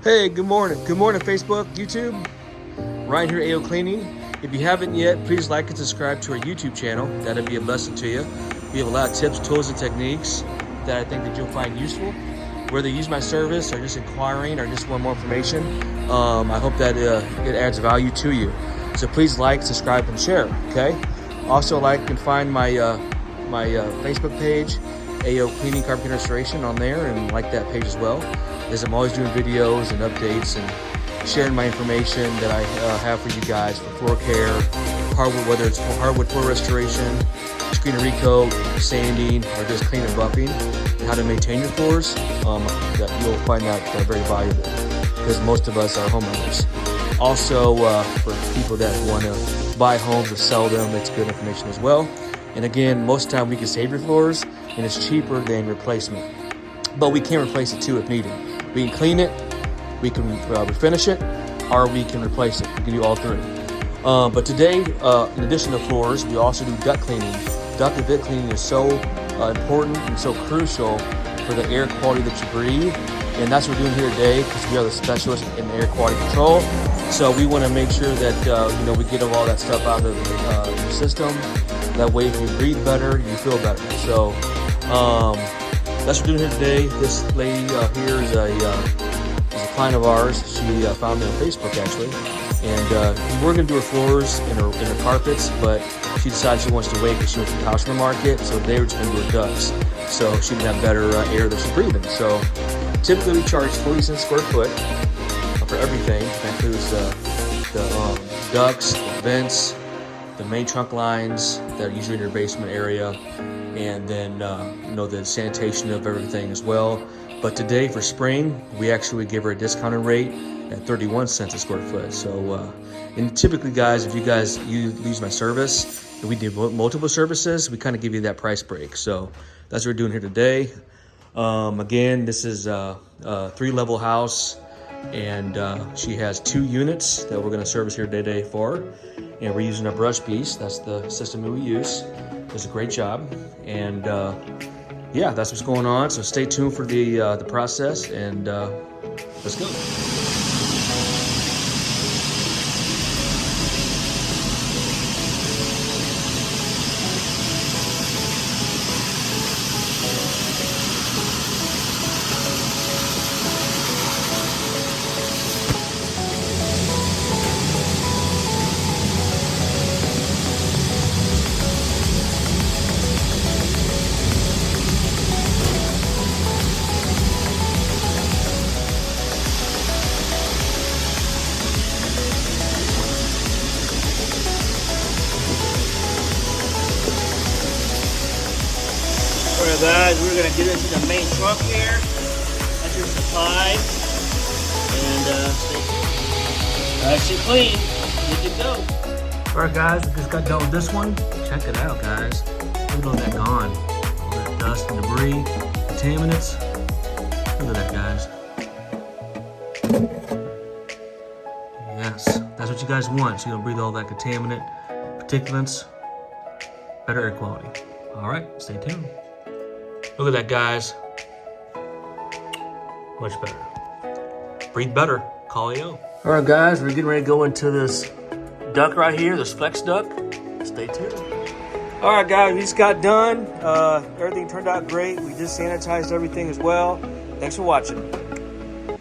Hey, good morning. Good morning, Facebook, YouTube. Ryan here, AO Cleaning. If you haven't yet, please like and subscribe to our YouTube channel. That'd be a blessing to you. We have a lot of tips, tools, and techniques that I think that you'll find useful. Whether you use my service or just inquiring or just want more information, I hope that it adds value to you. So please like, subscribe, and share, okay? Also, like and find my Facebook page, AO Cleaning Carpenter Restoration, on there, and like that page as well, as I'm always doing videos and updates and sharing my information that I have for you guys for floor care, hardwood, whether it's hardwood floor restoration, screen and recoat, sanding, or just clean and buffing, and how to maintain your floors. That you'll find that very valuable because most of us are homeowners. Also, for people that want to buy homes or sell them, it's good information as well. And again, most of the time we can save your floors, and it's cheaper than replacement. But we can replace it too if needed. We can clean it, we can refinish it, or we can replace it. We can do all three. But today, in addition to floors, we also do duct cleaning. Duct and vent cleaning is so important and so crucial for the air quality that you breathe. And that's what we're doing here today because we are the specialists in air quality control. So we want to make sure that we get all that stuff out of your system. That way, if you breathe better, you feel better. So that's what we're doing here today. This lady here is a client of ours. She found me on Facebook actually, and we're gonna do her floors and her carpets, but she decided she wants to wait because she went to the customer market. So they were just gonna do her ducts, so she can have better air that she's breathing. So typically we charge 40 cents square foot for everything. That includes the ducts, the vents, the main trunk lines that are usually in your basement area, and then the sanitation of everything as well. But today for spring, we actually give her a discounted rate at 31 cents a square foot. So, and typically guys, if you guys use my service, and we do multiple services, we kind of give you that price break. So that's what we're doing here today. Again, this is a 3-level house, and she has 2 units that we're gonna service here today for her. And we're using a brush piece. That's the system that we use. Does a great job. And yeah, that's what's going on. So stay tuned for the process, and let's go. Alright guys, we're going to get into the main trunk here. That's your supply. And stay tuned. Nice and clean. Good to go. Alright guys, we just got done with this one. Check it out guys. Look at all that gone. All that dust and debris, contaminants. Look at that guys. Yes, that's what you guys want. So you don't breathe all that contaminant, particulates, better air quality. Alright, stay tuned. Look at that guys. Much better. Breathe better. Call AO. Alright guys, we're getting ready to go into this duct right here, this flex duct. Stay tuned. Alright guys, we just got done. Everything turned out great. We just sanitized everything as well. Thanks for watching.